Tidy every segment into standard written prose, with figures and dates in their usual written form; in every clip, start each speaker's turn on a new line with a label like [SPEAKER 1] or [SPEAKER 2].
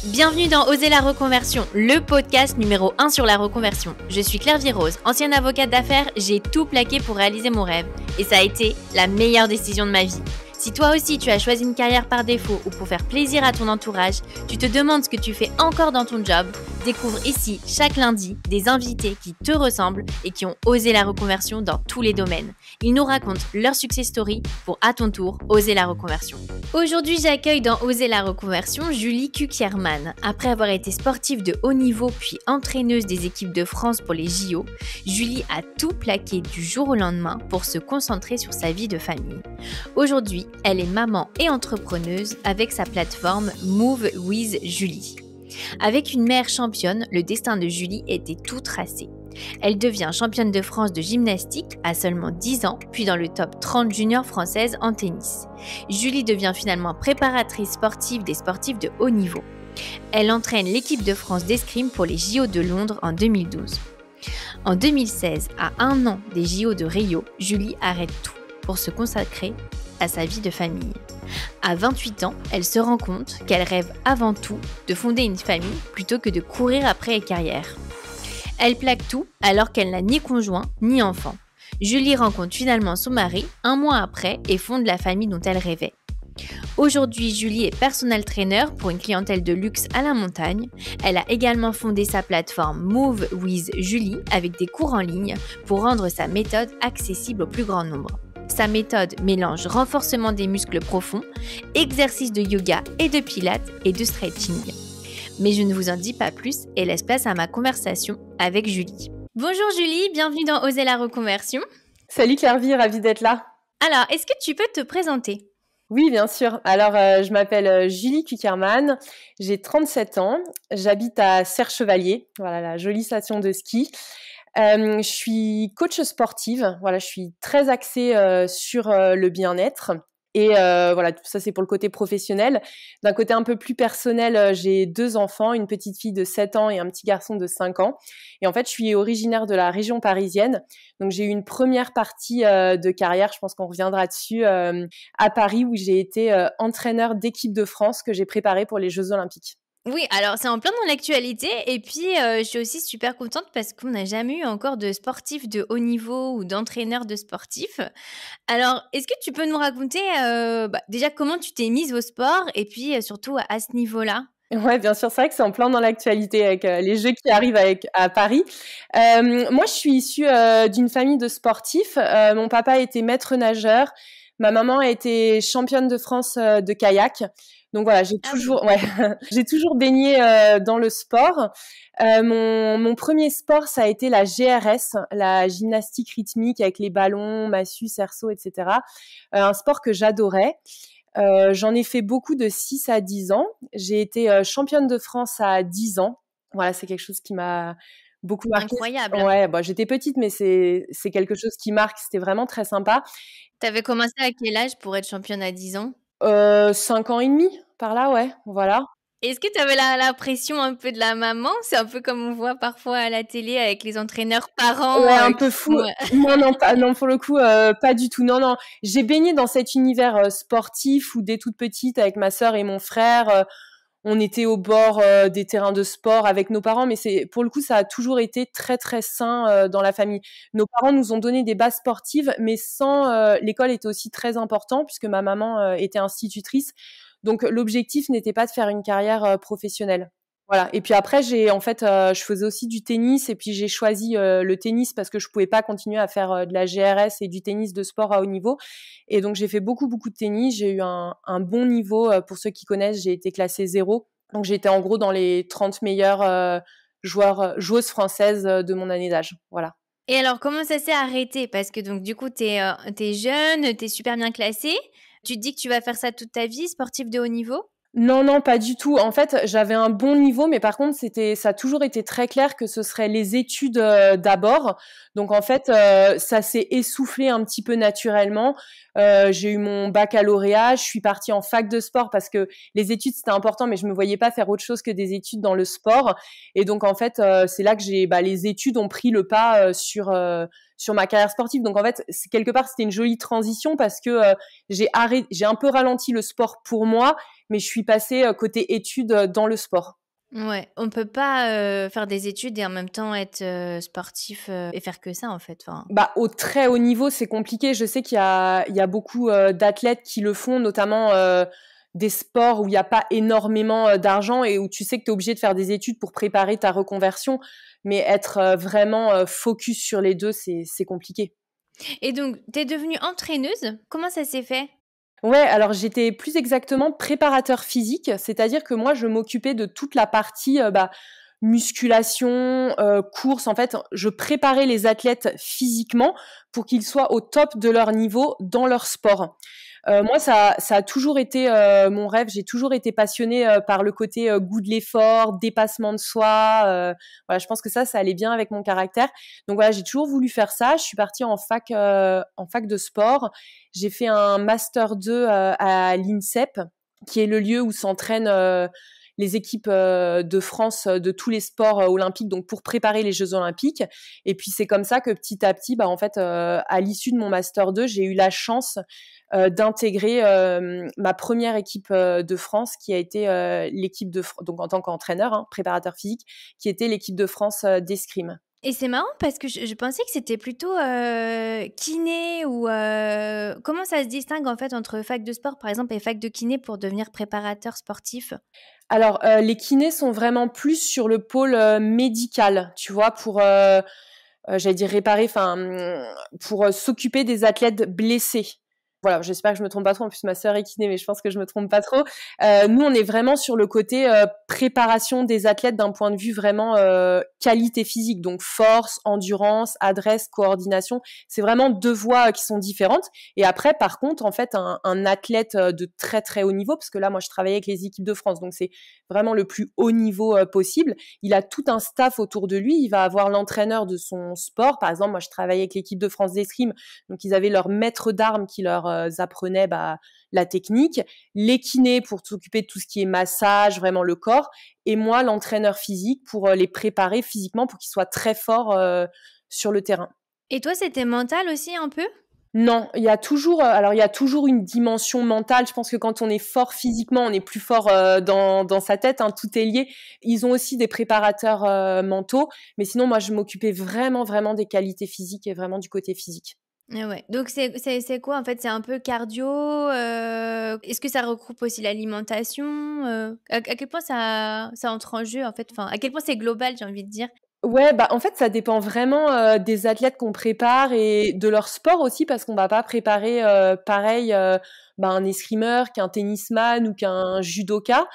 [SPEAKER 1] Bienvenue dans Oser la reconversion, le podcast numéro 1 sur la reconversion. Je suis Claire Virose, ancienne avocate d'affaires, j'ai tout plaqué pour réaliser mon rêve. Et ça a été la meilleure décision de ma vie. Si toi aussi tu as choisi une carrière par défaut ou pour faire plaisir à ton entourage, tu te demandes ce que tu fais encore dans ton job, découvre ici chaque lundi des invités qui te ressemblent et qui ont osé la reconversion dans tous les domaines. Ils nous racontent leur success story pour à ton tour oser la reconversion. Aujourd'hui, j'accueille dans Oser la reconversion Julie Kukierman. Après avoir été sportive de haut niveau puis entraîneuse des équipes de France pour les JO, Julie a tout plaqué du jour au lendemain pour se concentrer sur sa vie de famille. Aujourd'hui, elle est maman et entrepreneuse avec sa plateforme Move with Julie. Avec une mère championne, le destin de Julie était tout tracé. Elle devient championne de France de gymnastique à seulement 10 ans, puis dans le top 30 juniors françaises en tennis. Julie devient finalement préparatrice sportive des sportifs de haut niveau. Elle entraîne l'équipe de France d'escrime pour les JO de Londres en 2012. En 2016, à 1 an des JO de Rio, Julie arrête tout pour se consacrer à sa vie de famille. À 28 ans, elle se rend compte qu'elle rêve avant tout de fonder une famille plutôt que de courir après une carrière. Elle plaque tout alors qu'elle n'a ni conjoint ni enfant. Julie rencontre finalement son mari 1 mois après et fonde la famille dont elle rêvait. Aujourd'hui, Julie est personal trainer pour une clientèle de luxe à la montagne. Elle a également fondé sa plateforme Move with Julie avec des cours en ligne pour rendre sa méthode accessible au plus grand nombre. Sa méthode mélange renforcement des muscles profonds, exercices de yoga et de pilates et de stretching. Mais je ne vous en dis pas plus et laisse place à ma conversation avec Julie. Bonjour Julie, bienvenue dans Oser la reconversion.
[SPEAKER 2] Salut Claire, ravie d'être là.
[SPEAKER 1] Alors, est-ce que tu peux te présenter ?
[SPEAKER 2] Oui, bien sûr. Alors, je m'appelle Julie Kukierman, j'ai 37 ans, j'habite à Serre-Chevalier, voilà la jolie station de ski. Je suis coach sportive, voilà, je suis très axée sur le bien-être. Et voilà, tout ça c'est pour le côté professionnel. D'un côté un peu plus personnel, j'ai 2 enfants, une petite fille de 7 ans et un petit garçon de 5 ans. Et en fait, je suis originaire de la région parisienne. Donc j'ai eu une première partie de carrière, je pense qu'on reviendra dessus, à Paris où j'ai été entraîneur d'équipe de France que j'ai préparée pour les Jeux Olympiques.
[SPEAKER 1] Oui, alors c'est en plein dans l'actualité et puis je suis aussi super contente parce qu'on n'a jamais eu encore de sportifs de haut niveau ou d'entraîneurs de sportifs. Alors, est-ce que tu peux nous raconter déjà comment tu t'es mise au sport et puis surtout à ce niveau-là ?
[SPEAKER 2] Ouais, bien sûr, c'est vrai que c'est en plein dans l'actualité avec les Jeux qui arrivent à Paris. Moi, je suis issue d'une famille de sportifs. Mon papa était maître nageur. Ma maman a été championne de France de kayak. Donc voilà, j'ai toujours baigné dans le sport. Mon premier sport, ça a été la GRS, la gymnastique rythmique avec les ballons, massue, cerceau, etc. Un sport que j'adorais. J'en ai fait beaucoup de 6 à 10 ans. J'ai été championne de France à 10 ans. Voilà, c'est quelque chose qui m'a beaucoup marqué.
[SPEAKER 1] Incroyable.
[SPEAKER 2] Ouais, j'étais petite, mais c'est quelque chose qui marque. C'était vraiment très sympa.
[SPEAKER 1] T'avais commencé à quel âge pour être championne à 10 ans ?
[SPEAKER 2] 5 ans et demi, par là, ouais, voilà.
[SPEAKER 1] Est-ce que tu avais la pression un peu de la maman ? C'est un peu comme on voit parfois à la télé avec les entraîneurs parents.
[SPEAKER 2] Ouais, un peu fou. Non, pour le coup, pas du tout. Non. J'ai baigné dans cet univers sportif où dès toute petite, avec ma sœur et mon frère, on était au bord des terrains de sport avec nos parents, mais pour le coup, ça a toujours été très, très sain dans la famille. Nos parents nous ont donné des bases sportives, mais l'école était aussi très important puisque ma maman était institutrice. Donc, l'objectif n'était pas de faire une carrière professionnelle. Voilà. Et puis après, je faisais aussi du tennis et puis j'ai choisi le tennis parce que je pouvais pas continuer à faire de la GRS et du tennis de sport à haut niveau. Et donc, j'ai fait beaucoup, beaucoup de tennis. J'ai eu un bon niveau. Pour ceux qui connaissent, j'ai été classée 0. Donc, j'étais en gros dans les 30 meilleures joueuses françaises de mon année d'âge. Voilà.
[SPEAKER 1] Et alors, comment ça s'est arrêté ? Parce que donc, du coup, t'es jeune, t'es super bien classée. Tu te dis que tu vas faire ça toute ta vie, sportive de haut niveau ?
[SPEAKER 2] Non, pas du tout. En fait, j'avais un bon niveau, mais par contre, ça a toujours été très clair que ce serait les études d'abord. Donc, en fait, ça s'est essoufflé un petit peu naturellement. J'ai eu mon baccalauréat, je suis partie en fac de sport parce que les études, c'était important, mais je me voyais pas faire autre chose que des études dans le sport. Et donc, en fait, c'est là que les études ont pris le pas sur ma carrière sportive. Donc en fait, quelque part, c'était une jolie transition parce que j'ai un peu ralenti le sport pour moi, mais je suis passée côté études dans le sport.
[SPEAKER 1] Ouais, on peut pas faire des études et en même temps être sportif et faire que ça en fait. Enfin,
[SPEAKER 2] Bah, au très haut niveau, c'est compliqué. Je sais qu'il y a beaucoup d'athlètes qui le font, notamment des sports où il n'y a pas énormément d'argent et où tu sais que tu es obligé de faire des études pour préparer ta reconversion. Mais être vraiment focus sur les deux, c'est compliqué.
[SPEAKER 1] Et donc, t'es devenue entraîneuse? Comment ça s'est fait?
[SPEAKER 2] Ouais, alors j'étais plus exactement préparateur physique, c'est-à-dire que moi je m'occupais de toute la partie musculation, course. En fait, je préparais les athlètes physiquement pour qu'ils soient au top de leur niveau dans leur sport. Moi, ça a toujours été mon rêve. J'ai toujours été passionnée par le côté goût de l'effort, dépassement de soi. Voilà, je pense que ça allait bien avec mon caractère. Donc voilà, j'ai toujours voulu faire ça. Je suis partie en fac de sport. J'ai fait un master 2 à l'INSEP, qui est le lieu où s'entraînent les équipes de France de tous les sports olympiques, donc pour préparer les Jeux olympiques. Et puis c'est comme ça que petit à petit, en fait, à l'issue de mon master 2, j'ai eu la chance d'intégrer ma première équipe de France, qui a été l'équipe donc en tant qu'entraîneur, préparateur physique, qui était l'équipe de France d'escrime.
[SPEAKER 1] Et c'est marrant parce que je pensais que c'était plutôt kiné ou comment ça se distingue en fait entre fac de sport par exemple et fac de kiné pour devenir préparateur sportif?
[SPEAKER 2] Alors, les kinés sont vraiment plus sur le pôle médical, tu vois, pour, j'allais dire réparer, pour s'occuper des athlètes blessés. Voilà, j'espère que je me trompe pas trop. En plus, ma sœur est kiné, mais je pense que je me trompe pas trop. Nous, on est vraiment sur le côté préparation des athlètes d'un point de vue vraiment qualité physique, donc force, endurance, adresse, coordination. C'est vraiment deux voies qui sont différentes. Et après, par contre, en fait, un athlète de très très haut niveau, parce que là, moi, je travaillais avec les équipes de France, donc c'est vraiment le plus haut niveau possible. Il a tout un staff autour de lui. Il va avoir l'entraîneur de son sport. Par exemple, moi, je travaillais avec l'équipe de France d'escrime, donc ils avaient leur maître d'armes qui leur apprenaient la technique, les kinés pour s'occuper de tout ce qui est massage, vraiment le corps, et moi l'entraîneur physique pour les préparer physiquement pour qu'ils soient très forts sur le terrain.
[SPEAKER 1] Et toi, c'était mental aussi un peu?
[SPEAKER 2] Non, il y a toujours une dimension mentale. Je pense que quand on est fort physiquement, on est plus fort dans sa tête, tout est lié. Ils ont aussi des préparateurs mentaux, mais sinon moi je m'occupais vraiment vraiment des qualités physiques et vraiment du côté physique.
[SPEAKER 1] Ah ouais. Donc c'est quoi en fait? C'est un peu cardio, est-ce que ça regroupe aussi l'alimentation? À quel point ça entre en jeu en fait? Enfin, à quel point c'est global, j'ai envie de dire?
[SPEAKER 2] Ouais, en fait, ça dépend vraiment des athlètes qu'on prépare et de leur sport aussi, parce qu'on va pas préparer pareil un escrimeur qu'un tennisman ou qu'un judoka.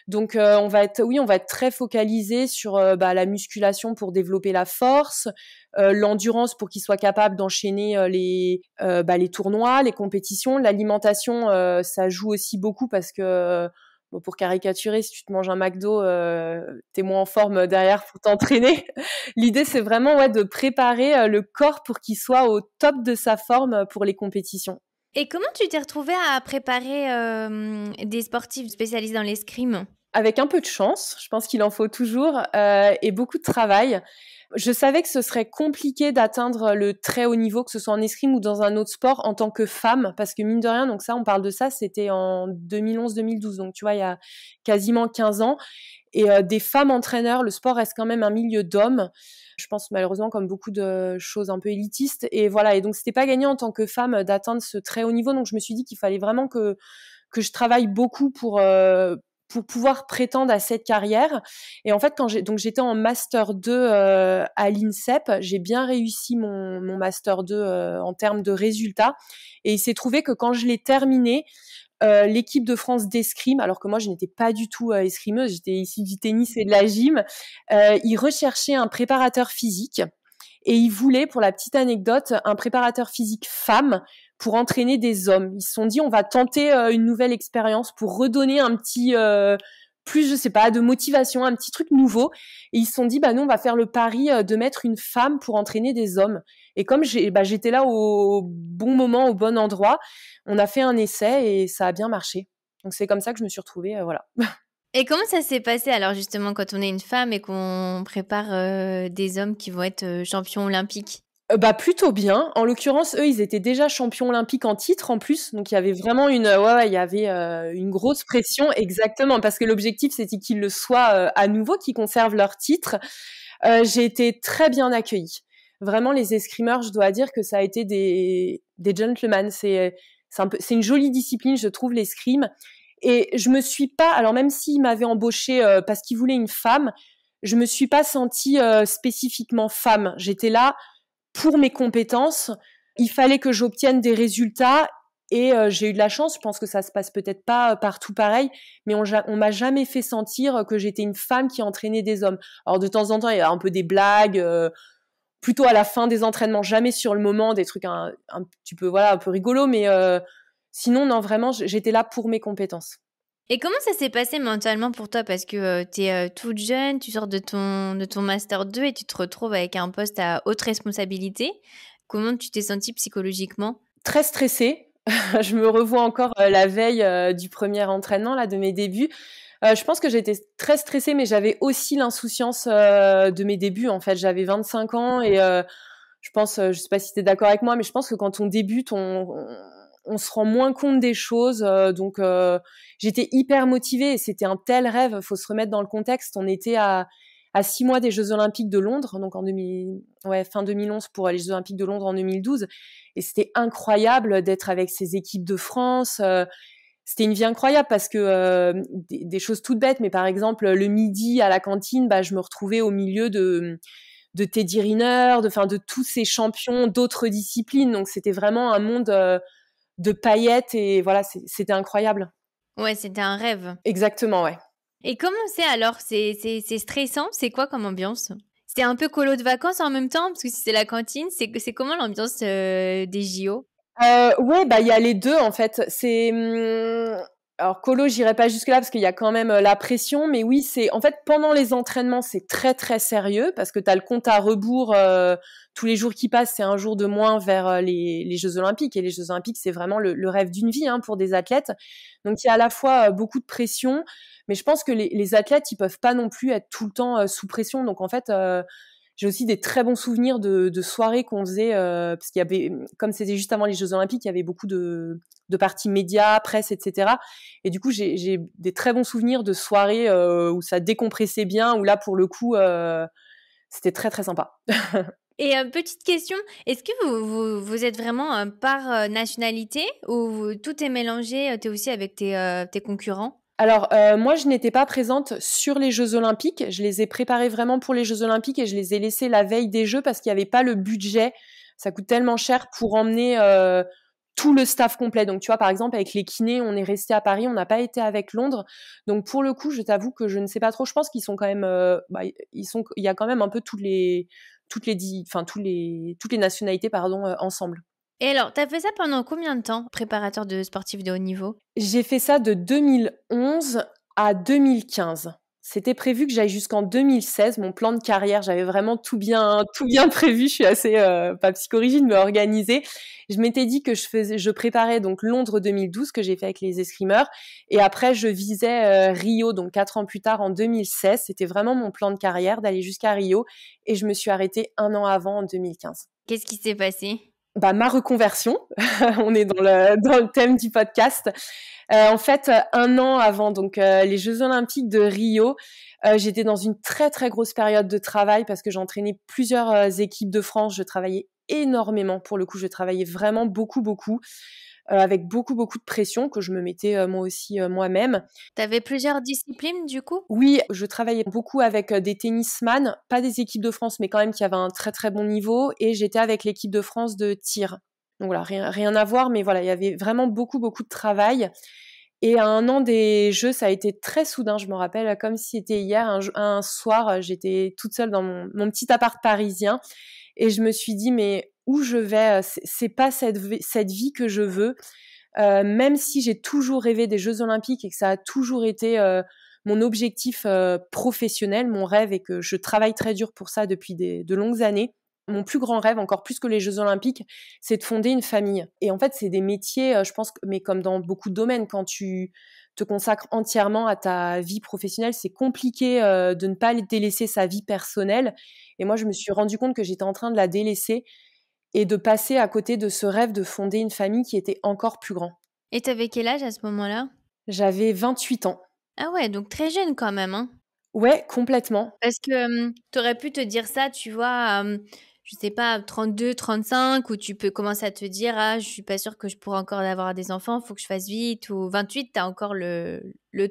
[SPEAKER 2] Donc on va être très focalisé sur la musculation pour développer la force, l'endurance pour qu'ils soient capables d'enchaîner les tournois, les compétitions. L'alimentation, ça joue aussi beaucoup parce que bon, pour caricaturer, si tu te manges un McDo, t'es moins en forme derrière pour t'entraîner. L'idée, c'est vraiment de préparer le corps pour qu'il soit au top de sa forme pour les compétitions.
[SPEAKER 1] Et comment tu t'es retrouvée à préparer des sportifs spécialisés dans l'escrime?
[SPEAKER 2] Avec un peu de chance, je pense qu'il en faut toujours, et beaucoup de travail. Je savais que ce serait compliqué d'atteindre le très haut niveau, que ce soit en escrime ou dans un autre sport, en tant que femme, parce que mine de rien, donc ça, on parle de ça, c'était en 2011-2012, donc tu vois, il y a quasiment 15 ans. Et des femmes entraîneurs, le sport reste quand même un milieu d'hommes. Je pense malheureusement comme beaucoup de choses un peu élitistes. Et voilà, et donc c'était pas gagné en tant que femme d'atteindre ce très haut niveau. Donc je me suis dit qu'il fallait vraiment que je travaille beaucoup pour pouvoir prétendre à cette carrière. Et en fait, j'étais en master 2 à l'INSEP, j'ai bien réussi mon master 2 en termes de résultats. Et il s'est trouvé que quand je l'ai terminé, l'équipe de France d'escrime, alors que moi je n'étais pas du tout escrimeuse, j'étais issue du tennis et de la gym, ils recherchaient un préparateur physique. Et ils voulaient, pour la petite anecdote, un préparateur physique femme pour entraîner des hommes. Ils se sont dit, on va tenter une nouvelle expérience pour redonner un petit plus, je sais pas, de motivation, un petit truc nouveau. Et ils se sont dit, nous, on va faire le pari de mettre une femme pour entraîner des hommes. Et comme j'étais là au bon moment, au bon endroit, on a fait un essai et ça a bien marché. Donc c'est comme ça que je me suis retrouvée, voilà.
[SPEAKER 1] Et comment ça s'est passé alors justement quand on est une femme et qu'on prépare des hommes qui vont être champions olympiques?
[SPEAKER 2] Bah, plutôt bien. En l'occurrence, eux, ils étaient déjà champions olympiques en titre en plus, donc il y avait vraiment il y avait, une grosse pression exactement, parce que l'objectif, c'était qu'ils le soient, à nouveau, qu'ils conservent leur titre. J'ai été très bien accueillie. Vraiment, les escrimeurs, je dois dire que ça a été des gentlemen. C'est une jolie discipline, je trouve, l'escrime. Et je me suis pas, alors même s'ils m'avaient embauchée, parce qu'ils voulaient une femme, je me suis pas sentie, spécifiquement femme. J'étais là pour mes compétences. Il fallait que j'obtienne des résultats et j'ai eu de la chance. Je pense que ça se passe peut-être pas partout pareil, mais on m'a jamais fait sentir que j'étais une femme qui entraînait des hommes. Alors de temps en temps, il y a un peu des blagues, plutôt à la fin des entraînements, jamais sur le moment, des trucs un petit peu un peu rigolo, mais sinon non, vraiment, j'étais là pour mes compétences.
[SPEAKER 1] Et comment ça s'est passé mentalement pour toi? Parce que tu es toute jeune, tu sors de ton Master 2 et tu te retrouves avec un poste à haute responsabilité. Comment tu t'es sentie psychologiquement?
[SPEAKER 2] Très stressée. Je me revois encore la veille du premier entraînement là, de mes débuts. Je pense que j'étais très stressée, mais j'avais aussi l'insouciance de mes débuts. En fait, j'avais 25 ans et je pense, je sais pas si tu es d'accord avec moi, mais je pense que quand on débute, on se rend moins compte des choses. Donc, j'étais hyper motivée et c'était un tel rêve. Faut se remettre dans le contexte. On était à 6 mois des Jeux Olympiques de Londres, donc fin 2011 pour les Jeux Olympiques de Londres en 2012. Et c'était incroyable d'être avec ces équipes de France. C'était une vie incroyable parce que des choses toutes bêtes, mais par exemple le midi à la cantine, bah, je me retrouvais au milieu de Teddy Riner, de tous ces champions d'autres disciplines. Donc c'était vraiment un monde de paillettes et voilà, c'était incroyable.
[SPEAKER 1] Ouais, c'était un rêve.
[SPEAKER 2] Exactement, ouais.
[SPEAKER 1] Et comment c'est alors? C'est stressant? C'est quoi comme ambiance? C'était un peu colo de vacances en même temps? Parce que si c'est la cantine, c'est comment l'ambiance des JO?
[SPEAKER 2] Ouais, bah il y a les deux en fait. Alors colo, j'irai pas jusque là parce qu'il y a quand même la pression, mais oui, c'est en fait pendant les entraînements, c'est très très sérieux parce que tu as le compte à rebours. Tous les jours qui passent, c'est un jour de moins vers les Jeux Olympiques, et les Jeux Olympiques, c'est vraiment le rêve d'une vie pour des athlètes. Donc il y a à la fois beaucoup de pression, mais je pense que les athlètes, ils peuvent pas non plus être tout le temps sous pression. Donc en fait, j'ai aussi des très bons souvenirs de soirées qu'on faisait, parce qu'il y avait, comme c'était juste avant les Jeux Olympiques, il y avait beaucoup de parties médias, presse, etc. Et du coup, j'ai des très bons souvenirs de soirées où ça décompressait bien, où là, pour le coup, c'était très, très sympa.
[SPEAKER 1] Et petite question, est-ce que vous êtes vraiment par nationalité ou tout est mélangé, tu es aussi avec tes concurrents?
[SPEAKER 2] Alors, moi, je n'étais pas présente sur les Jeux Olympiques. Je les ai préparés vraiment pour les Jeux Olympiques et je les ai laissés la veille des Jeux parce qu'il n'y avait pas le budget. Ça coûte tellement cher pour emmener tout le staff complet. Donc, tu vois, par exemple, avec les kinés, on est resté à Paris, on n'a pas été avec Londres. Donc, pour le coup, je t'avoue que je ne sais pas trop. Je pense qu'ils sont quand même, il y a quand même un peu toutes les nationalités, pardon, ensemble.
[SPEAKER 1] Et alors, tu as fait ça pendant combien de temps, préparateur de sportifs de haut niveau?
[SPEAKER 2] J'ai fait ça de 2011 à 2015. C'était prévu que j'aille jusqu'en 2016, mon plan de carrière. J'avais vraiment tout bien prévu. Je suis assez, pas psychorigide, mais organisée. Je m'étais dit que je préparais donc Londres 2012, que j'ai fait avec les escrimeurs. Et après, je visais Rio, donc 4 ans plus tard, en 2016. C'était vraiment mon plan de carrière d'aller jusqu'à Rio. Et je me suis arrêtée 1 an avant, en 2015.
[SPEAKER 1] Qu'est-ce qui s'est passé?
[SPEAKER 2] Bah, ma reconversion. On est dans le thème du podcast. En fait, 1 an avant donc les Jeux Olympiques de Rio, j'étais dans une très très grosse période de travail parce que j'entraînais plusieurs équipes de France. Je travaillais énormément. Pour le coup, je travaillais vraiment beaucoup beaucoup, avec beaucoup beaucoup de pression que je me mettais moi aussi moi-même.
[SPEAKER 1] Tu avais plusieurs disciplines du coup?
[SPEAKER 2] Oui, je travaillais beaucoup avec des tennisman, pas des équipes de France, mais quand même qui avaient un très très bon niveau, et j'étais avec l'équipe de France de tir. Donc voilà, rien à voir, mais voilà, il y avait vraiment beaucoup beaucoup de travail. Et à 1 an des Jeux, ça a été très soudain. Je me rappelle comme si c'était hier. Un soir, j'étais toute seule dans mon petit appart parisien et je me suis dit, mais où je vais? C'est pas cette vie que je veux. Même si j'ai toujours rêvé des Jeux Olympiques et que ça a toujours été mon objectif professionnel, mon rêve, et que je travaille très dur pour ça depuis de longues années. Mon plus grand rêve, encore plus que les Jeux Olympiques, c'est de fonder une famille. Et en fait, c'est des métiers, je pense, mais comme dans beaucoup de domaines, quand tu te consacres entièrement à ta vie professionnelle, c'est compliqué de ne pas délaisser sa vie personnelle. Et moi, je me suis rendu compte que j'étais en train de la délaisser. et de passer à côté de ce rêve de fonder une famille qui était encore plus grand.
[SPEAKER 1] Et t'avais quel âge à ce moment-là?
[SPEAKER 2] J'avais 28 ans.
[SPEAKER 1] Ah ouais, donc très jeune quand même, hein.
[SPEAKER 2] Ouais, complètement.
[SPEAKER 1] Parce que tu aurais pu te dire ça, tu vois, je sais pas, 32, 35, où tu peux commencer à te dire, ah, je suis pas sûre que je pourrai encore avoir des enfants, faut que je fasse vite, ou 28, t'as encore le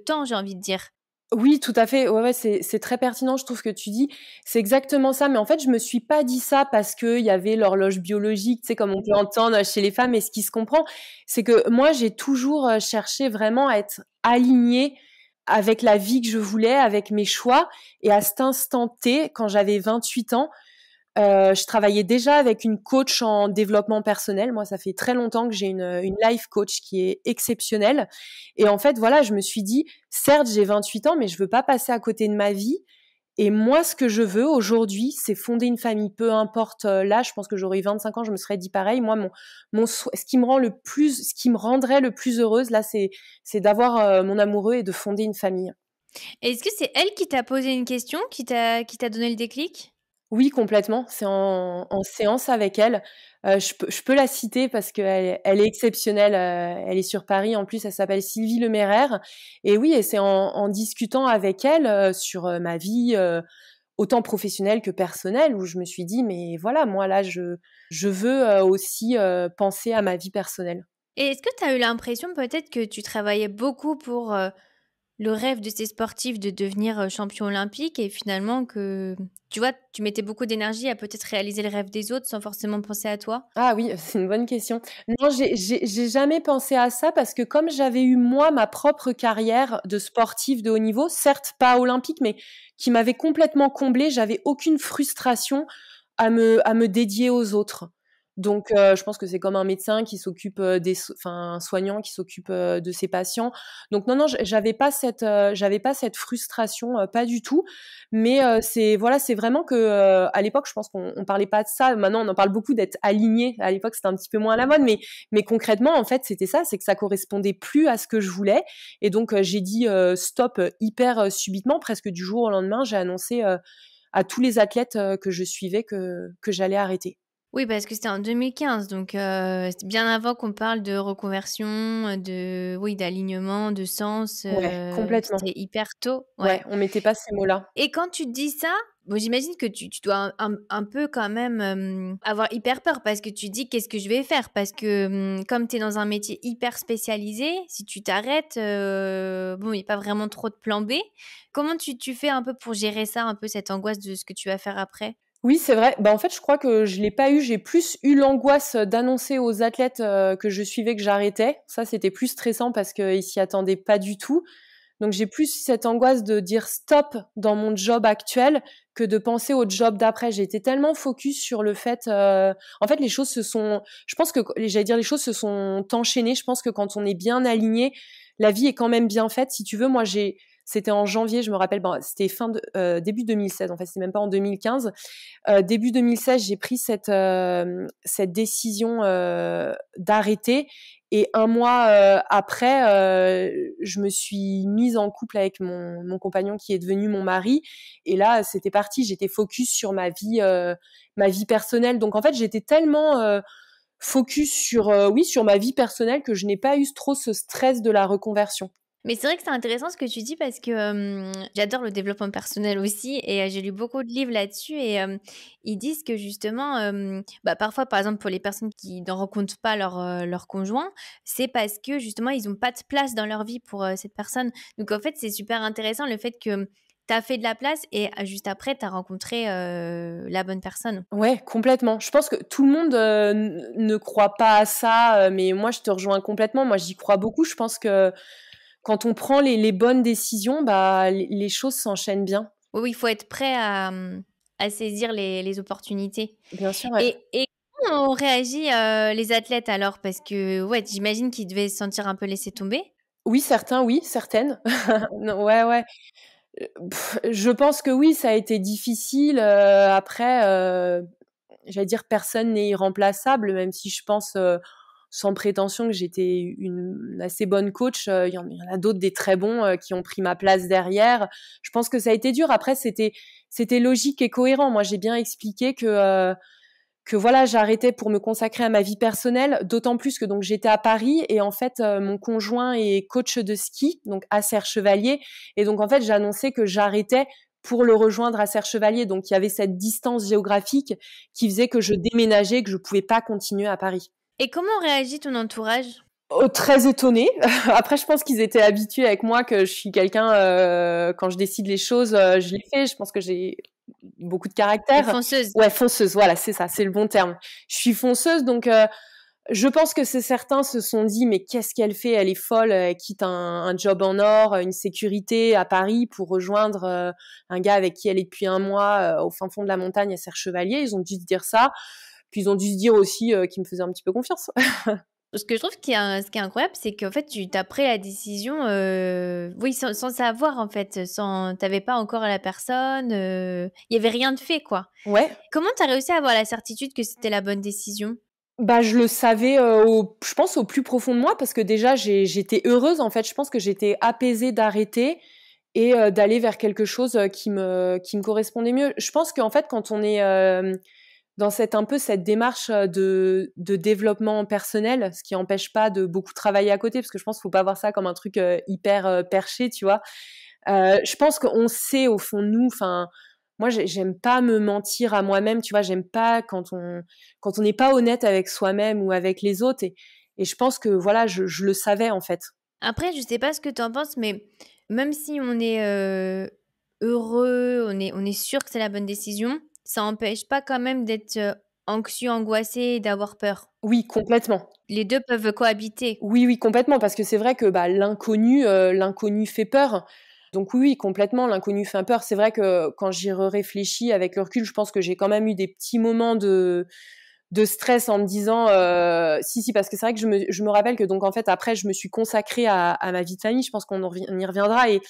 [SPEAKER 1] temps, j'ai envie de dire.
[SPEAKER 2] Oui, tout à fait. Ouais, c'est très pertinent, je trouve que tu dis. C'est exactement ça. Mais en fait, je me suis pas dit ça parce que il y avait l'horloge biologique, tu sais, comme on peut entendre chez les femmes. Et ce qui se comprend, c'est que moi, j'ai toujours cherché vraiment à être alignée avec la vie que je voulais, avec mes choix. Et à cet instant T, quand j'avais 28 ans, je travaillais déjà avec une coach en développement personnel. Moi, ça fait très longtemps que j'ai une life coach qui est exceptionnelle. Et en fait, voilà, je me suis dit, certes, j'ai 28 ans, mais je veux pas passer à côté de ma vie. Et moi, ce que je veux aujourd'hui, c'est fonder une famille. Peu importe l'âge, je pense que j'aurais 25 ans, je me serais dit pareil. Moi, ce qui me rend ce qui me rendrait le plus heureuse, là, c'est d'avoir mon amoureux et de fonder une famille.
[SPEAKER 1] Et est-ce que c'est elle qui t'a posé une question, qui t'a donné le déclic?
[SPEAKER 2] Oui, complètement. C'est en séance avec elle. Je peux la citer parce qu'elle est exceptionnelle. Elle est sur Paris. En plus, elle s'appelle Sylvie Lemaire. Et oui, et c'est en discutant avec elle sur ma vie, autant professionnelle que personnelle, où je me suis dit, mais voilà, moi là, je veux aussi penser à ma vie personnelle.
[SPEAKER 1] Et est-ce que tu as eu l'impression peut-être que tu travaillais beaucoup pour le rêve de ces sportifs de devenir champion olympique et finalement que, tu vois, tu mettais beaucoup d'énergie à peut-être réaliser le rêve des autres sans forcément penser à toi?
[SPEAKER 2] Ah oui, c'est une bonne question. Non, j'ai jamais pensé à ça parce que comme j'avais eu moi ma propre carrière de sportive de haut niveau, certes pas olympique, mais qui m'avait complètement comblée, j'avais aucune frustration à me dédier aux autres. Donc je pense que c'est comme un médecin qui s'occupe enfin un soignant qui s'occupe de ses patients. Donc non, j'avais pas cette frustration, pas du tout. Mais c'est voilà, c'est vraiment que à l'époque, je pense qu'on parlait pas de ça. Maintenant, on en parle beaucoup d'être aligné. À l'époque, c'était un petit peu moins à la mode, mais concrètement, en fait, c'était ça, c'est que ça correspondait plus à ce que je voulais. Et donc j'ai dit stop hyper subitement, presque du jour au lendemain. J'ai annoncé à tous les athlètes que je suivais que j'allais arrêter.
[SPEAKER 1] Oui, parce que c'était en 2015, donc c'était bien avant qu'on parle de reconversion, oui, d'alignement, de sens.
[SPEAKER 2] Ouais, complètement.
[SPEAKER 1] C'était hyper tôt, ouais.
[SPEAKER 2] Ouais, on mettait pas ces mots-là.
[SPEAKER 1] Et quand tu te dis ça, bon, j'imagine que tu dois un peu quand même avoir hyper peur parce que tu te dis qu'est-ce que je vais faire? Parce que comme tu es dans un métier hyper spécialisé, si tu t'arrêtes, bon, il n'y a pas vraiment trop de plan B. Comment tu fais un peu pour gérer ça, un peu cette angoisse de ce que tu vas faire après?
[SPEAKER 2] Oui, c'est vrai. Bah, en fait, je crois que je l'ai pas eu. J'ai plus eu l'angoisse d'annoncer aux athlètes que je suivais que j'arrêtais. Ça, c'était plus stressant parce qu'ils s'y attendaient pas du tout. Donc, j'ai plus cette angoisse de dire stop dans mon job actuel que de penser au job d'après. J'ai été tellement focus sur le fait. En fait, les choses se sont. Je pense que j'allais dire les choses se sont enchaînées. Je pense que quand on est bien aligné, la vie est quand même bien faite. Si tu veux, moi, c'était en janvier, je me rappelle, bon, c'était début 2016, en fait, c'est même pas en 2015. Début 2016, j'ai pris cette décision d'arrêter. Et un mois après, je me suis mise en couple avec mon compagnon qui est devenu mon mari. Et là, c'était parti. J'étais focus sur ma vie personnelle. Donc en fait, j'étais tellement focus sur oui, sur ma vie personnelle que je n'ai pas eu trop ce stress de la reconversion.
[SPEAKER 1] Mais c'est vrai que c'est intéressant ce que tu dis parce que j'adore le développement personnel aussi et j'ai lu beaucoup de livres là-dessus et ils disent que justement, bah, parfois, par exemple, pour les personnes qui ne rencontrent pas leur conjoint, c'est parce que justement, ils n'ont pas de place dans leur vie pour cette personne. Donc en fait, c'est super intéressant le fait que tu as fait de la place et juste après, tu as rencontré la bonne personne.
[SPEAKER 2] Ouais, complètement. Je pense que tout le monde ne croit pas à ça, mais moi, je te rejoins complètement. Moi, j'y crois beaucoup. Je pense que quand on prend les bonnes décisions, bah, les choses s'enchaînent bien.
[SPEAKER 1] Oui, oui, il faut être prêt à saisir les opportunités.
[SPEAKER 2] Bien sûr, ouais.
[SPEAKER 1] Et comment ont réagi les athlètes alors? Parce que ouais, j'imagine qu'ils devaient se sentir un peu laissés tomber.
[SPEAKER 2] Oui, certains, oui, certaines. Non, ouais, ouais. Je pense que oui, ça a été difficile. Après, j'allais dire personne n'est irremplaçable, même si je pense, sans prétention, que j'étais une assez bonne coach. Il y en a d'autres des très bons qui ont pris ma place derrière. Je pense que ça a été dur. Après, c'était logique et cohérent. Moi, j'ai bien expliqué que voilà, j'arrêtais pour me consacrer à ma vie personnelle, d'autant plus que donc j'étais à Paris et en fait mon conjoint est coach de ski, donc à Serre-Chevalier, et donc en fait j'annonçais que j'arrêtais pour le rejoindre à Serre-Chevalier, donc il y avait cette distance géographique qui faisait que je déménageais, que je pouvais pas continuer à Paris.
[SPEAKER 1] Et comment réagit ton entourage?
[SPEAKER 2] Oh, très étonnée. Après, je pense qu'ils étaient habitués avec moi que je suis quelqu'un, quand je décide les choses, je les fais. Je pense que j'ai beaucoup de
[SPEAKER 1] T'es
[SPEAKER 2] caractère.
[SPEAKER 1] fonceuse.
[SPEAKER 2] Ouais, fonceuse, voilà, c'est ça, c'est le bon terme. Je suis fonceuse, donc je pense que certains se sont dit: «Mais qu'est-ce qu'elle fait? Elle est folle, elle quitte un job en or, une sécurité à Paris pour rejoindre, un gars avec qui elle est depuis un mois, au fin fond de la montagne à Serre-Chevalier». Ils ont dû se dire ça. Puis ils ont dû se dire aussi, qu'ils me faisaient un petit peu confiance.
[SPEAKER 1] Ce que je trouve ce qui est incroyable, c'est qu'en fait, tu as pris la décision, oui, sans savoir, en fait, t'avais pas encore la personne, il y avait rien de fait, quoi.
[SPEAKER 2] Ouais.
[SPEAKER 1] Comment tu as réussi à avoir la certitude que c'était la bonne décision?
[SPEAKER 2] Bah, je le savais, je pense au plus profond de moi parce que déjà j'étais heureuse, en fait. Je pense que j'étais apaisée d'arrêter et d'aller vers quelque chose, qui me correspondait mieux. Je pense qu'en fait, quand on est, dans cette démarche, de développement personnel, ce qui empêche pas de beaucoup travailler à côté, parce que je pense qu'il faut pas voir ça comme un truc, hyper, perché, tu vois? Je pense qu'on sait au fond de nous, enfin, moi j'aime pas me mentir à moi-même, tu vois? J'aime pas quand on n'est pas honnête avec soi-même ou avec les autres, et je pense que voilà, je le savais en fait.
[SPEAKER 1] Après, je sais pas ce que tu en penses, mais même si on est, heureux, on est sûr que c'est la bonne décision, ça empêche pas quand même d'être, anxieux, angoissé et d'avoir peur.
[SPEAKER 2] Oui, complètement.
[SPEAKER 1] Les 2 peuvent cohabiter.
[SPEAKER 2] Oui, oui, complètement, parce que c'est vrai que, bah, l'inconnu fait peur. Donc oui, oui, complètement, l'inconnu fait peur. C'est vrai que quand j'y réfléchis avec le recul, je pense que j'ai quand même eu des petits moments de stress en me disant, si, parce que c'est vrai que je me rappelle que donc en fait après je me suis consacrée à ma vie de famille. Je pense on y reviendra, et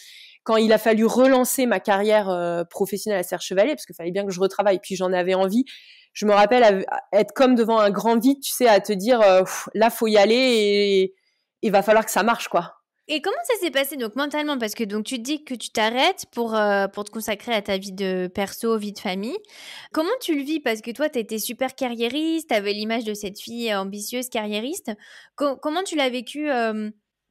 [SPEAKER 2] quand il a fallu relancer ma carrière professionnelle à Serre Chevalier, parce qu'il fallait bien que je retravaille, puis j'en avais envie. Je me rappelle être comme devant un grand vide, tu sais, à te dire, là faut y aller et il va falloir que ça marche, quoi.
[SPEAKER 1] Et comment ça s'est passé donc mentalement? Parce que donc tu te dis que tu t'arrêtes pour te consacrer à ta vie de perso, vie de famille. Comment tu le vis? Parce que toi, tu étais super carriériste, tu avais l'image de cette fille ambitieuse, carriériste. Comment tu l'as vécu,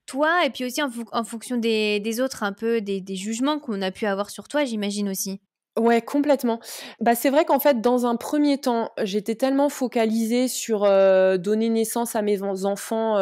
[SPEAKER 1] toi et puis aussi en fonction des autres un peu, des jugements qu'on a pu avoir sur toi, j'imagine aussi?
[SPEAKER 2] Ouais, complètement. Bah, c'est vrai qu'en fait, dans un premier temps, j'étais tellement focalisée sur, donner naissance à mes enfants,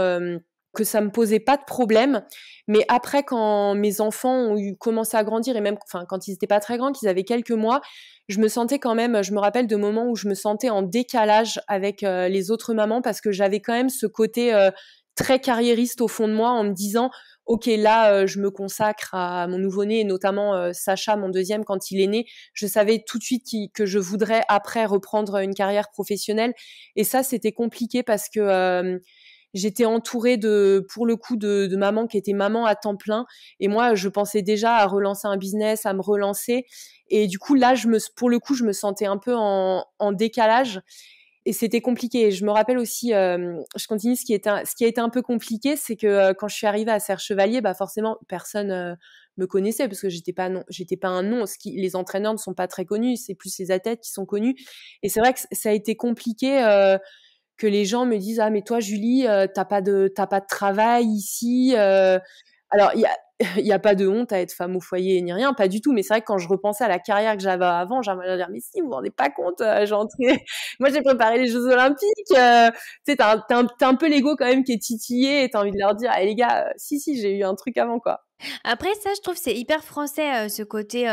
[SPEAKER 2] que ça me posait pas de problème. Mais après, quand mes enfants ont commencé à grandir, et même enfin, quand ils étaient pas très grands, qu'ils avaient quelques mois, je me sentais quand même, je me rappelle de moments où je me sentais en décalage avec, les autres mamans, parce que j'avais quand même ce côté, très carriériste au fond de moi, en me disant: «OK, là, je me consacre à mon nouveau-né», et notamment, Sacha, mon deuxième, quand il est né. Je savais tout de suite que je voudrais après reprendre une carrière professionnelle, et ça, c'était compliqué parce que, j'étais entourée pour le coup, de mamans qui étaient mamans à temps plein, et moi, je pensais déjà à relancer un business, à me relancer, et du coup, là, pour le coup, je me sentais un peu en décalage, et c'était compliqué. Je me rappelle aussi, je continue, ce qui a été un peu compliqué, c'est que, quand je suis arrivée à Serre Chevalier, bah, forcément personne, me connaissait parce que j'étais pas un nom. Les entraîneurs ne sont pas très connus, c'est plus les athlètes qui sont connus, et c'est vrai que ça a été compliqué, que les gens me disent: «Ah mais toi Julie, t'as pas de travail ici», alors il y a pas de honte à être femme au foyer ni rien, pas du tout, mais c'est vrai que quand je repensais à la carrière que j'avais avant, j'aimerais dire: «Mais si, vous vous rendez pas compte, j'ai entraîné moi j'ai préparé les Jeux olympiques», tu sais, tu as un peu l'ego quand même qui est titillé, et tu as envie de leur dire: «Eh les gars, si, si, j'ai eu un truc avant, quoi».
[SPEAKER 1] Après ça, je trouve c'est hyper français, ce côté,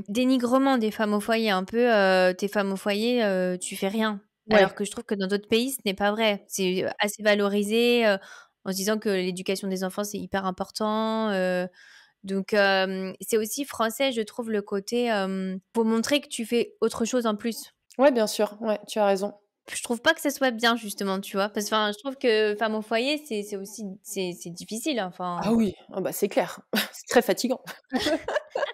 [SPEAKER 1] dénigrement des femmes au foyer. Un peu, «Tu es femme au foyer, tu fais rien». Alors
[SPEAKER 2] Ouais.
[SPEAKER 1] que je trouve que dans d'autres pays, ce n'est pas vrai. C'est, assez valorisé, en se disant que l'éducation des enfants, c'est hyper important, donc c'est aussi français, je trouve, le côté, pour montrer que tu fais autre chose en plus.
[SPEAKER 2] Ouais, bien sûr, ouais, tu as raison.
[SPEAKER 1] Je trouve pas que ça soit bien justement, tu vois? Parce enfin, je trouve que femme au foyer, c'est aussi c'est difficile,
[SPEAKER 2] Ah
[SPEAKER 1] enfin.
[SPEAKER 2] oui, ah bah, c'est clair, c'est très fatigant.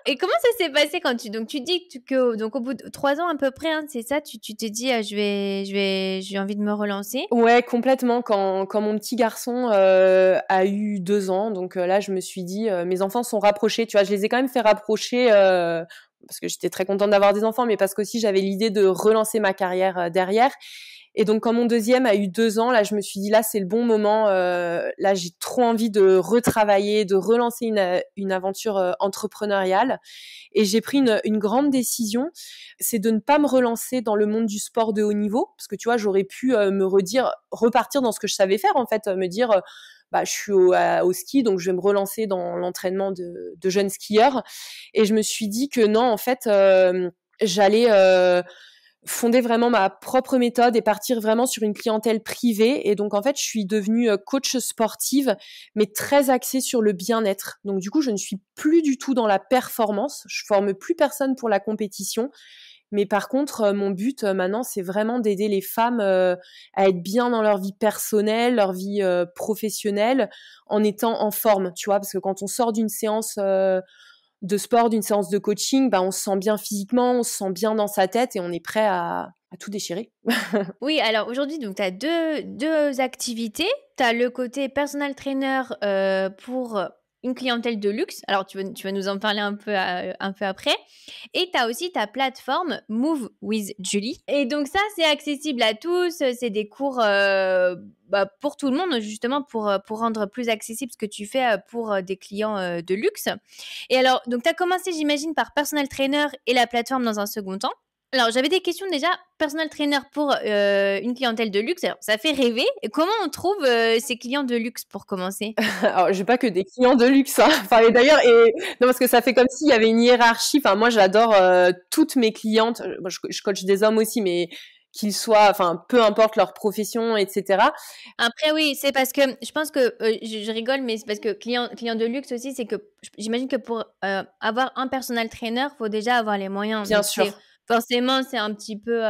[SPEAKER 1] Et comment ça s'est passé quand tu dis que donc au bout de 3 ans à peu près, hein, c'est ça? Tu t'es dit: j'ai envie de me relancer».
[SPEAKER 2] Ouais, complètement. Quand mon petit garçon, a eu 2 ans, donc là, je me suis dit, mes enfants sont rapprochés, tu vois? Je les ai quand même fait rapprocher, parce que j'étais très contente d'avoir des enfants, mais parce qu'aussi j'avais l'idée de relancer ma carrière, derrière, Et donc, quand mon deuxième a eu 2 ans, là, je me suis dit, là, c'est le bon moment. Là, j'ai trop envie de retravailler, de relancer une aventure entrepreneuriale. Et j'ai pris une grande décision, c'est de ne pas me relancer dans le monde du sport de haut niveau. Parce que, tu vois, j'aurais pu repartir dans ce que je savais faire, en fait, me dire... je suis au ski, donc je vais me relancer dans l'entraînement de jeunes skieurs. Et je me suis dit que non, en fait, j'allais fonder vraiment ma propre méthode et partir vraiment sur une clientèle privée. Et donc, en fait, je suis devenue coach sportive, mais très axée sur le bien-être. Donc, du coup, je ne suis plus du tout dans la performance. Je forme plus personne pour la compétition. Mais par contre, mon but maintenant, c'est vraiment d'aider les femmes à être bien dans leur vie personnelle, leur vie professionnelle, en étant en forme, tu vois, parce que quand on sort d'une séance de sport, d'une séance de coaching, on se sent bien physiquement, on se sent bien dans sa tête et on est prêt à tout déchirer.
[SPEAKER 1] Oui, alors aujourd'hui, donc tu as deux activités. Tu as le côté personal trainer pour une clientèle de luxe. Alors, tu vas nous en parler un peu après. Et tu as aussi ta plateforme Move with Julie. Et donc ça, c'est accessible à tous. C'est des cours pour tout le monde, justement, pour rendre plus accessible ce que tu fais pour des clients de luxe. Et alors, donc tu as commencé, j'imagine, par personal trainer et la plateforme dans un second temps. Alors, j'avais des questions déjà. Personal trainer pour une clientèle de luxe, alors, ça fait rêver. Et comment on trouve ces clients de luxe pour commencer?
[SPEAKER 2] Alors, j'ai pas que des clients de luxe, hein. Enfin, et d'ailleurs, non, parce que ça fait comme s'il y avait une hiérarchie. Enfin, moi, j'adore toutes mes clientes. Moi, je coach des hommes aussi, mais qu'ils soient, enfin, peu importe leur profession, etc.
[SPEAKER 1] Après, oui, c'est parce que je pense que je rigole, mais c'est parce que client de luxe aussi, c'est que j'imagine que pour avoir un personal trainer, faut déjà avoir les moyens.
[SPEAKER 2] Bien
[SPEAKER 1] Donc,
[SPEAKER 2] sûr.
[SPEAKER 1] Forcément, c'est un petit peu...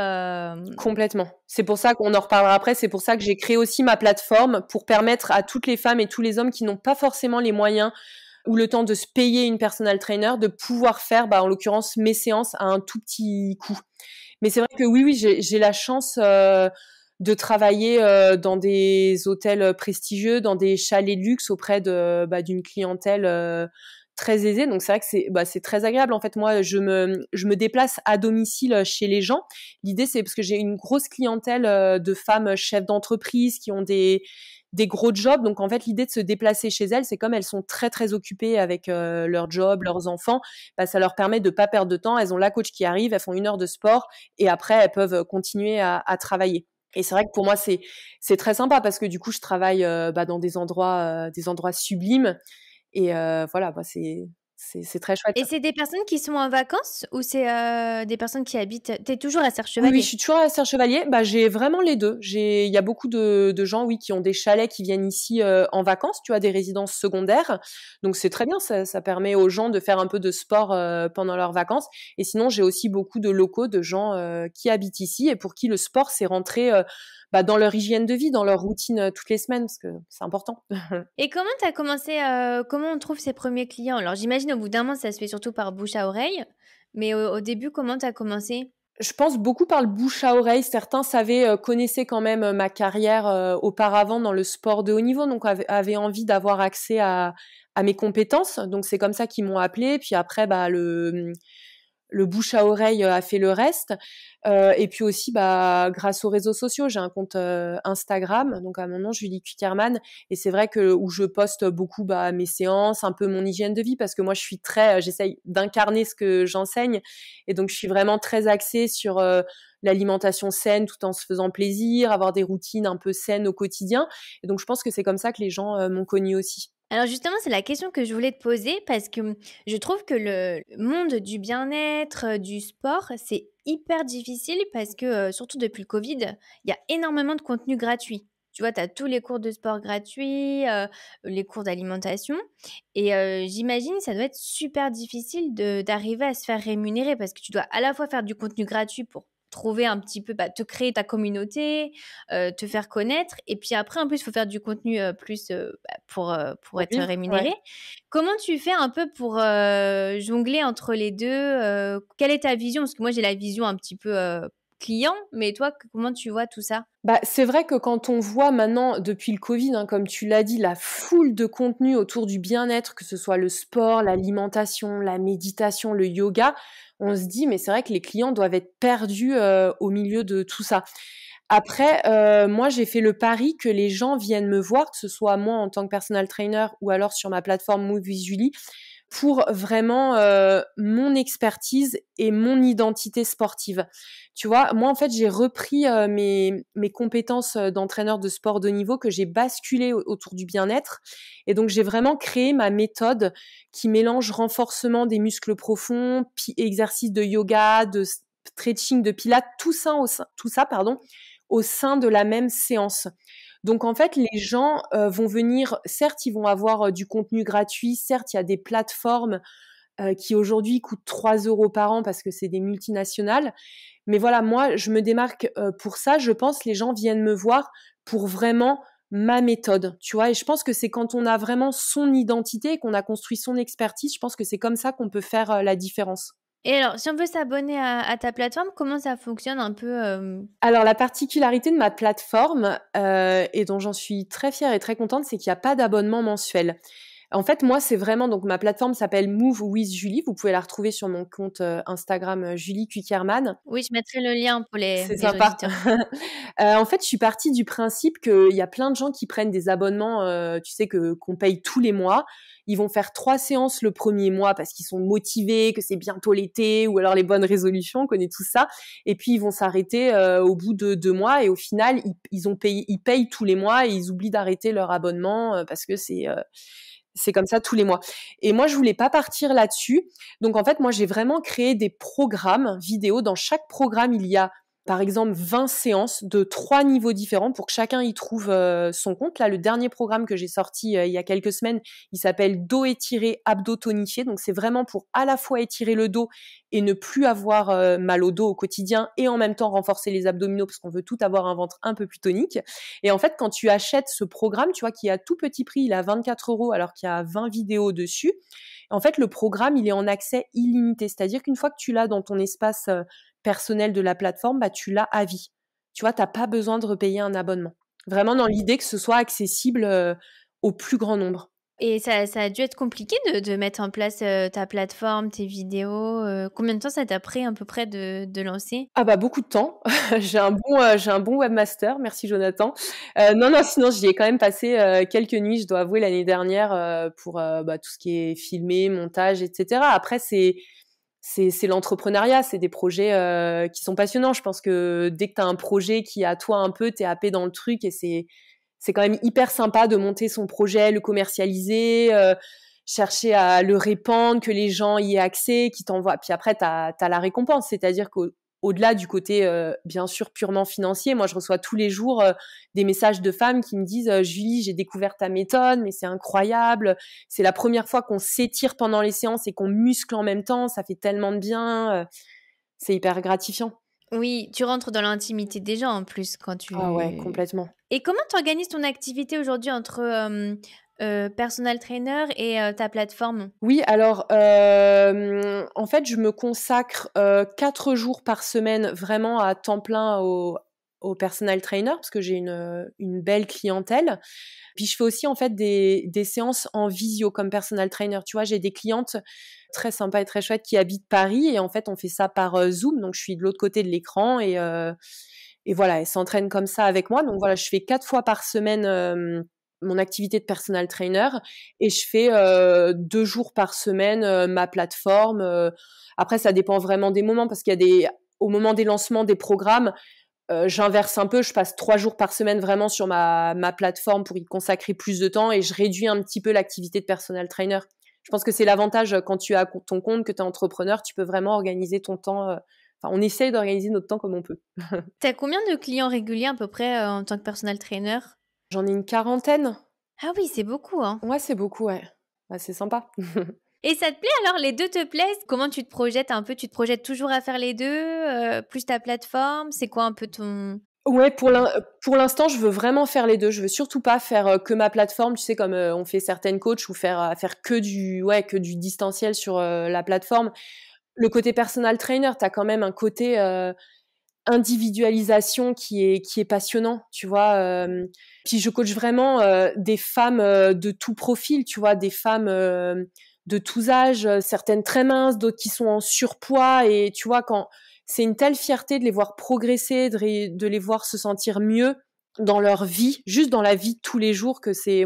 [SPEAKER 2] Complètement. C'est pour ça qu'on en reparlera après. C'est pour ça que j'ai créé aussi ma plateforme pour permettre à toutes les femmes et tous les hommes qui n'ont pas forcément les moyens ou le temps de se payer une personal trainer de pouvoir faire, en l'occurrence, mes séances à un tout petit coût. Mais c'est vrai que oui, j'ai la chance de travailler dans des hôtels prestigieux, dans des chalets de luxe auprès d'une clientèle très aisée. Donc c'est vrai que c'est très agréable. En fait, moi, je me déplace à domicile chez les gens. L'idée, c'est parce que j'ai une grosse clientèle de femmes chefs d'entreprise qui ont des gros jobs. Donc, en fait, l'idée de se déplacer chez elles, c'est comme elles sont très, très occupées avec leur job, leurs enfants, ça leur permet de pas perdre de temps. Elles ont la coach qui arrive, elles font 1 heure de sport et après, elles peuvent continuer à travailler. Et c'est vrai que pour moi, c'est très sympa parce que du coup, je travaille dans des endroits sublimes. Et voilà, c'est très chouette.
[SPEAKER 1] Et c'est des personnes qui sont en vacances ou c'est des personnes qui habitent... T'es toujours à
[SPEAKER 2] Oui,
[SPEAKER 1] Serre-Chevalier?
[SPEAKER 2] je suis toujours à Serre-Chevalier. J'ai vraiment les deux. Il y a beaucoup de gens, oui, qui ont des chalets qui viennent ici en vacances, tu vois, des résidences secondaires. Donc c'est très bien, ça permet aux gens de faire un peu de sport pendant leurs vacances. Et sinon, j'ai aussi beaucoup de locaux, de gens qui habitent ici et pour qui le sport s'est rentré dans leur hygiène de vie, dans leur routine toutes les semaines, parce que c'est important.
[SPEAKER 1] Et comment tu as commencé, comment on trouve ses premiers clients? Alors j'imagine au bout d'un moment, ça se fait surtout par bouche à oreille, mais au début, comment tu as commencé?
[SPEAKER 2] Je pense beaucoup par le bouche à oreille. Certains connaissaient quand même ma carrière auparavant dans le sport de haut niveau, donc avaient envie d'avoir accès à mes compétences. Donc c'est comme ça qu'ils m'ont appelé. Puis après, le bouche à oreille a fait le reste. Et puis aussi, grâce aux réseaux sociaux, j'ai un compte Instagram, donc à mon nom, Julie Kuckerman. Et c'est vrai que où je poste beaucoup mes séances, un peu mon hygiène de vie, parce que moi, je suis j'essaye d'incarner ce que j'enseigne. Et donc, je suis vraiment très axée sur l'alimentation saine tout en se faisant plaisir, avoir des routines un peu saines au quotidien. Et donc, je pense que c'est comme ça que les gens m'ont connue aussi.
[SPEAKER 1] Alors justement, c'est la question que je voulais te poser parce que je trouve que le monde du bien-être, du sport, c'est hyper difficile parce que, surtout depuis le Covid, il y a énormément de contenu gratuit. Tu vois, tu as tous les cours de sport gratuits, les cours d'alimentation et j'imagine ça doit être super difficile d'arriver à se faire rémunérer parce que tu dois à la fois faire du contenu gratuit pour trouver un petit peu, te créer ta communauté, te faire connaître et puis après en plus il faut faire du contenu plus pour être
[SPEAKER 2] Oui,
[SPEAKER 1] rémunéré.
[SPEAKER 2] ouais.
[SPEAKER 1] Comment tu fais un peu pour jongler entre les deux? Quelle est ta vision? Parce que moi j'ai la vision un petit peu client, mais toi comment tu vois tout ça?
[SPEAKER 2] C'est vrai que quand on voit maintenant, depuis le Covid, hein, comme tu l'as dit, la foule de contenus autour du bien-être, que ce soit le sport, l'alimentation, la méditation, le yoga, on se dit, mais c'est vrai que les clients doivent être perdus au milieu de tout ça. Après, moi, j'ai fait le pari que les gens viennent me voir, que ce soit moi en tant que personal trainer ou alors sur ma plateforme Move with Julie, pour vraiment mon expertise et mon identité sportive. Tu vois, moi, en fait, j'ai repris mes compétences d'entraîneur de sport de haut niveau que j'ai basculé autour du bien-être. Et donc, j'ai vraiment créé ma méthode qui mélange renforcement des muscles profonds, exercices de yoga, de stretching, de pilates, tout ça, au sein de la même séance. Donc en fait, les gens vont venir, certes, ils vont avoir du contenu gratuit, certes, il y a des plateformes qui aujourd'hui coûtent 3 € par an parce que c'est des multinationales. Mais voilà, moi, je me démarque pour ça. Je pense les gens viennent me voir pour vraiment ma méthode, tu vois. Et je pense que c'est quand on a vraiment son identité et qu'on a construit son expertise, je pense que c'est comme ça qu'on peut faire la différence.
[SPEAKER 1] Et alors, si on veut s'abonner à ta plateforme, comment ça fonctionne un peu
[SPEAKER 2] Alors la particularité de ma plateforme, et dont j'en suis très fière et très contente, c'est qu'il y a pas d'abonnement mensuel. En fait, moi, c'est vraiment donc ma plateforme s'appelle Move with Julie. Vous pouvez la retrouver sur mon compte, Instagram, Julie Quickerman.
[SPEAKER 1] Oui, je mettrai le lien pour
[SPEAKER 2] C'est
[SPEAKER 1] les
[SPEAKER 2] sympa.
[SPEAKER 1] auditeurs.
[SPEAKER 2] En fait, je suis partie du principe qu'il y a plein de gens qui prennent des abonnements, tu sais, qu'on paye tous les mois. Ils vont faire 3 séances le premier mois parce qu'ils sont motivés, que c'est bientôt l'été, ou alors les bonnes résolutions, on connaît tout ça. Et puis, ils vont s'arrêter au bout de 2 mois. Et au final, ils payent tous les mois et ils oublient d'arrêter leur abonnement parce que c'est comme ça tous les mois. Et moi, je voulais pas partir là-dessus. Donc, en fait, moi, j'ai vraiment créé des programmes vidéo. Dans chaque programme, il y a, par exemple, 20 séances de 3 niveaux différents pour que chacun y trouve son compte. Là, le dernier programme que j'ai sorti il y a quelques semaines, il s'appelle dos étiré, abdos tonifiés. Donc, c'est vraiment pour à la fois étirer le dos et ne plus avoir mal au dos au quotidien et en même temps renforcer les abdominaux parce qu'on veut tout avoir un ventre un peu plus tonique. Et en fait, quand tu achètes ce programme, tu vois qu'il est à tout petit prix, il est à 24 € alors qu'il y a 20 vidéos dessus. En fait, le programme, il est en accès illimité. C'est-à-dire qu'une fois que tu l'as dans ton espace personnel de la plateforme, bah, tu l'as à vie. Tu vois, t'as pas besoin de repayer un abonnement. Vraiment dans l'idée que ce soit accessible au plus grand nombre.
[SPEAKER 1] Et ça a dû être compliqué de mettre en place ta plateforme, tes vidéos. Combien de temps ça t'a pris à peu près de lancer?
[SPEAKER 2] Ah bah beaucoup de temps. J'ai un bon webmaster, merci Jonathan. Non, sinon j'y ai quand même passé quelques nuits, je dois avouer, l'année dernière pour bah, tout ce qui est filmé, montage, etc. Après c'est l'entrepreneuriat, c'est des projets qui sont passionnants. Je pense que dès que tu as un projet qui est à toi un peu, t'es happé dans le truc et c'est quand même hyper sympa de monter son projet, le commercialiser, chercher à le répandre, que les gens y aient accès, qui t'envoient. Puis après, t'as la récompense, c'est-à-dire qu'au-delà du côté, bien sûr, purement financier, moi, je reçois tous les jours des messages de femmes qui me disent Julie, j'ai découvert ta méthode, mais c'est incroyable. C'est la première fois qu'on s'étire pendant les séances et qu'on muscle en même temps. Ça fait tellement de bien. C'est hyper gratifiant.
[SPEAKER 1] Oui, tu rentres dans l'intimité des gens en plus quand
[SPEAKER 2] Ah ouais,
[SPEAKER 1] tu...
[SPEAKER 2] complètement.
[SPEAKER 1] Et comment tu organises ton activité aujourd'hui entre personal trainer et ta plateforme?
[SPEAKER 2] Oui, alors, en fait, je me consacre 4 jours par semaine vraiment à temps plein au personal trainer parce que j'ai une belle clientèle. Puis je fais aussi en fait des séances en visio comme personal trainer. Tu vois, j'ai des clientes très sympas et très chouettes qui habitent Paris et en fait, on fait ça par Zoom. Donc, je suis de l'autre côté de l'écran et voilà, elles s'entraînent comme ça avec moi. Donc voilà, je fais 4 fois par semaine mon activité de personal trainer et je fais 2 jours par semaine ma plateforme. Après, ça dépend vraiment des moments parce qu'il y a au moment des lancements des programmes, j'inverse un peu, je passe 3 jours par semaine vraiment sur ma plateforme pour y consacrer plus de temps et je réduis un petit peu l'activité de personal trainer. Je pense que c'est l'avantage quand tu as ton compte, que tu es entrepreneur, tu peux vraiment organiser ton temps. Enfin, on essaye d'organiser notre temps comme on peut.
[SPEAKER 1] T'as combien de clients réguliers à peu près en tant que personal trainer?
[SPEAKER 2] J'en ai une quarantaine.
[SPEAKER 1] Ah oui, c'est beaucoup, hein.
[SPEAKER 2] Ouais, c'est beaucoup, ouais. Ouais, c'est sympa.
[SPEAKER 1] Et ça te plaît alors? Les deux te plaisent? Comment tu te projettes un peu? Tu te projettes toujours à faire les deux, plus ta plateforme? C'est quoi un peu ton...
[SPEAKER 2] Ouais, pour l'instant, je veux vraiment faire les deux. Je veux surtout pas faire que ma plateforme, tu sais, comme on fait certaines coachs, ou faire que du distanciel sur la plateforme. Le côté personal trainer, t'as quand même un côté individualisation qui est passionnant, tu vois. Puis je coach vraiment des femmes de tout profil, tu vois, des femmes de tous âges, certaines très minces, d'autres qui sont en surpoids, et tu vois, c'est une telle fierté de les voir progresser, de les voir se sentir mieux dans leur vie, juste dans la vie de tous les jours, que c'est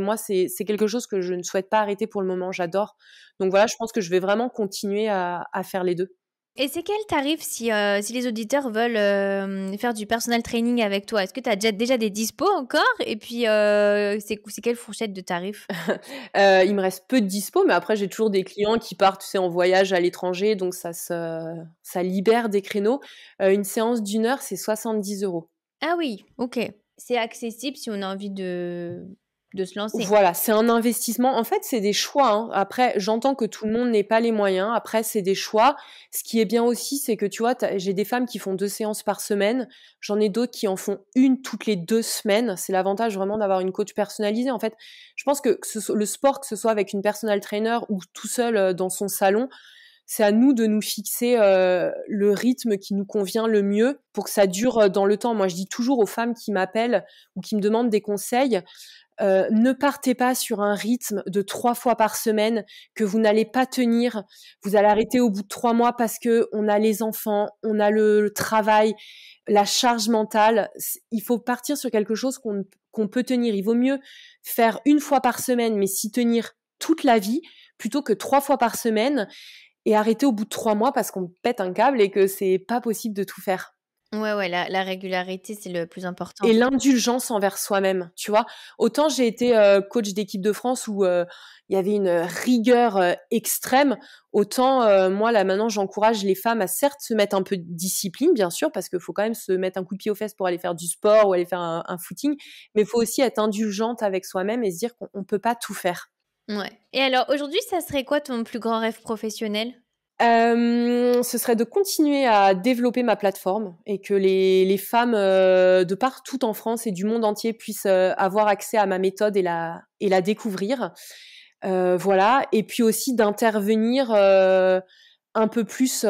[SPEAKER 2] quelque chose que je ne souhaite pas arrêter pour le moment, j'adore. Donc voilà, je pense que je vais vraiment continuer à faire les deux.
[SPEAKER 1] Et c'est quel tarif si les auditeurs veulent faire du personal training avec toi? Est-ce que tu as déjà des dispos encore? Et puis, c'est quelle fourchette de tarifs?
[SPEAKER 2] Il me reste peu de dispo, mais après j'ai toujours des clients qui partent, tu sais, en voyage à l'étranger, donc ça libère des créneaux. Une séance d'1 heure, c'est 70 €.
[SPEAKER 1] Ah oui, ok. C'est accessible si on a envie de se lancer.
[SPEAKER 2] Voilà, c'est un investissement. En fait, c'est des choix, hein. Après, j'entends que tout le monde n'ait pas les moyens. Après, c'est des choix. Ce qui est bien aussi, c'est que tu vois, j'ai des femmes qui font 2 séances par semaine. J'en ai d'autres qui en font une toutes les 2 semaines. C'est l'avantage vraiment d'avoir une coach personnalisée. En fait, je pense que le sport, que ce soit avec une personal trainer ou tout seul dans son salon, c'est à nous de nous fixer le rythme qui nous convient le mieux pour que ça dure dans le temps. Moi, je dis toujours aux femmes qui m'appellent ou qui me demandent des conseils, ne partez pas sur un rythme de 3 fois par semaine que vous n'allez pas tenir. Vous allez arrêter au bout de 3 mois parce que on a les enfants, on a le travail, la charge mentale. Il faut partir sur quelque chose qu'on peut tenir. Il vaut mieux faire 1 fois par semaine, mais s'y tenir toute la vie, plutôt que 3 fois par semaine et arrêter au bout de 3 mois parce qu'on pète un câble et que c'est pas possible de tout faire.
[SPEAKER 1] Ouais, la régularité, c'est le plus important.
[SPEAKER 2] Et l'indulgence envers soi-même, tu vois. Autant j'ai été coach d'équipe de France où il y avait une rigueur extrême, autant moi là maintenant j'encourage les femmes à certes se mettre un peu de discipline, bien sûr, parce qu'il faut quand même se mettre un coup de pied aux fesses pour aller faire du sport ou aller faire un footing, mais il faut aussi être indulgente avec soi-même et se dire qu'on peut pas tout faire.
[SPEAKER 1] Ouais. Et alors, aujourd'hui, ça serait quoi ton plus grand rêve professionnel?
[SPEAKER 2] Ce serait de continuer à développer ma plateforme et que les femmes de partout en France et du monde entier puissent avoir accès à ma méthode et la découvrir. Voilà. Et puis aussi d'intervenir un peu plus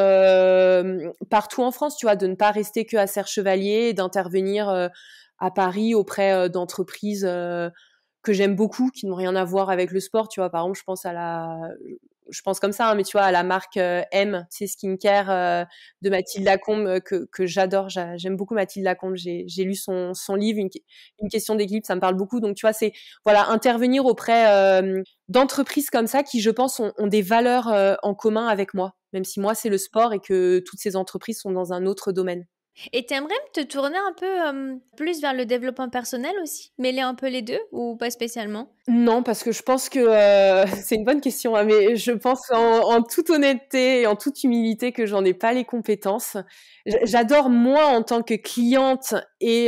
[SPEAKER 2] partout en France, tu vois, de ne pas rester que à Serre-Chevalier, d'intervenir à Paris auprès d'entreprises que j'aime beaucoup, qui n'ont rien à voir avec le sport, tu vois. Par exemple, je pense comme ça, hein, mais tu vois, à la marque M, tu sais, skincare de Mathilde Lacombe que j'adore. J'aime beaucoup Mathilde Lacombe. J'ai lu son livre, une question d'équilibre, ça me parle beaucoup. Donc, tu vois, c'est voilà, intervenir auprès d'entreprises comme ça qui, je pense, ont des valeurs en commun avec moi, même si moi, c'est le sport et que toutes ces entreprises sont dans un autre domaine.
[SPEAKER 1] Et t'aimerais te tourner un peu plus vers le développement personnel aussi? Mêler un peu les deux ou pas spécialement?
[SPEAKER 2] Non, parce que je pense que c'est une bonne question, hein, mais je pense en toute honnêteté et en toute humilité que j'en ai pas les compétences. J'adore moi en tant que cliente et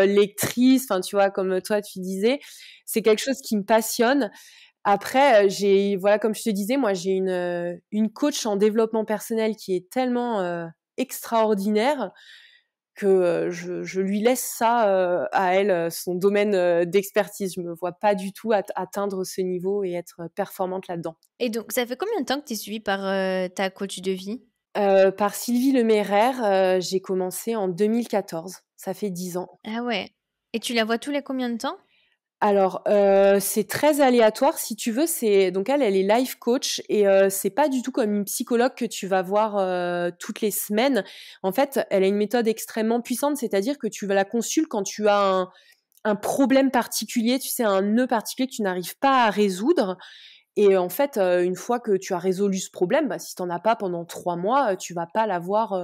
[SPEAKER 2] lectrice, enfin tu vois comme toi tu disais, c'est quelque chose qui me passionne. Après, voilà comme je te disais, moi j'ai une coach en développement personnel qui est tellement extraordinaire que je lui laisse ça à elle, son domaine d'expertise. Je me vois pas du tout atteindre ce niveau et être performante là-dedans.
[SPEAKER 1] Et donc, ça fait combien de temps que tu es suivie par ta coach de vie?
[SPEAKER 2] Par Sylvie Lemaire, j'ai commencé en 2014. Ça fait 10 ans.
[SPEAKER 1] Ah ouais. Et tu la vois tous les combien de temps?
[SPEAKER 2] Alors, c'est très aléatoire si tu veux. Donc elle est life coach et c'est pas du tout comme une psychologue que tu vas voir toutes les semaines. En fait, elle a une méthode extrêmement puissante, c'est-à-dire que tu vas la consulter quand tu as un problème particulier, tu sais, un nœud particulier que tu n'arrives pas à résoudre. Et en fait, une fois que tu as résolu ce problème, bah, si tu en as pas pendant 3 mois, tu vas pas l'avoir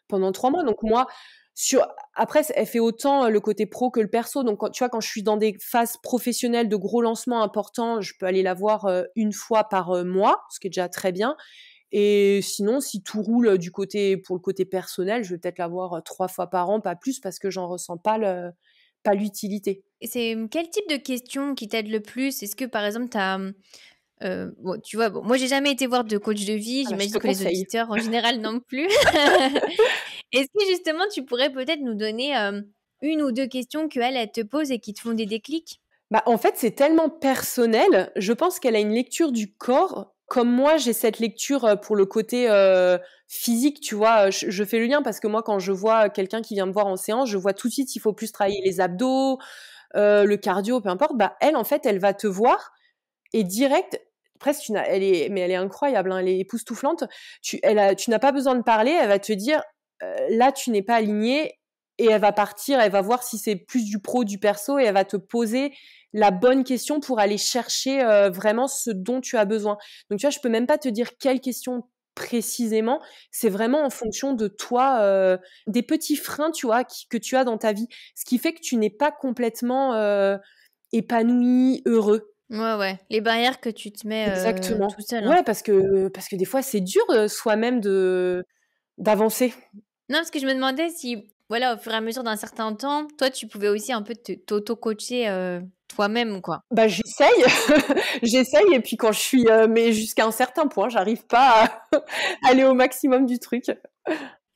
[SPEAKER 2] pendant 3 mois. Donc moi, après, elle fait autant le côté pro que le perso. Donc tu vois, quand je suis dans des phases professionnelles de gros lancements importants, je peux aller la voir 1 fois par mois, ce qui est déjà très bien. Et sinon, si tout roule pour le côté personnel, je vais peut-être la voir 3 fois par an, pas plus, parce que j'en ressens pas l'utilité.
[SPEAKER 1] Et c'est quel type de questions qui t'aide le plus? Est-ce que par exemple, tu as bon, tu vois, bon, moi j'ai jamais été voir de coach de vie,
[SPEAKER 2] Ah bah, je
[SPEAKER 1] j'imagine
[SPEAKER 2] te
[SPEAKER 1] que les
[SPEAKER 2] conseille.
[SPEAKER 1] auditeurs en général non plus. Est-ce que justement tu pourrais peut-être nous donner 1 ou 2 questions qu'elle te pose et qui te font des déclics?
[SPEAKER 2] Bah, en fait, c'est tellement personnel. Je pense qu'elle a une lecture du corps, comme moi, j'ai cette lecture pour le côté physique, tu vois. Je fais le lien parce que moi, quand je vois quelqu'un qui vient me voir en séance, je vois tout de suite s'il faut plus travailler les abdos, le cardio, peu importe. Bah, elle, en fait, elle va te voir et direct, presque, mais elle est incroyable, hein, elle est époustouflante. Tu n'as pas besoin de parler, elle va te dire, là, tu n'es pas aligné, et elle va partir, elle va voir si c'est plus du pro, du perso, et elle va te poser la bonne question pour aller chercher vraiment ce dont tu as besoin. Donc, tu vois, je peux même pas te dire quelle question précisément, c'est vraiment en fonction de toi, des petits freins, tu vois, que tu as dans ta vie, ce qui fait que tu n'es pas complètement épanoui, heureux.
[SPEAKER 1] Ouais. Les barrières que tu te mets tout
[SPEAKER 2] Exactement.
[SPEAKER 1] seul, hein.
[SPEAKER 2] Ouais, parce que des fois, c'est dur soi-même d'avancer.
[SPEAKER 1] Non, parce que je me demandais si, voilà, au fur et à mesure d'un certain temps, toi, tu pouvais aussi un peu t'auto-coacher toi-même, quoi.
[SPEAKER 2] Bah, j'essaye, j'essaye, et puis quand je suis, mais jusqu'à un certain point, j'arrive pas à aller au maximum du truc.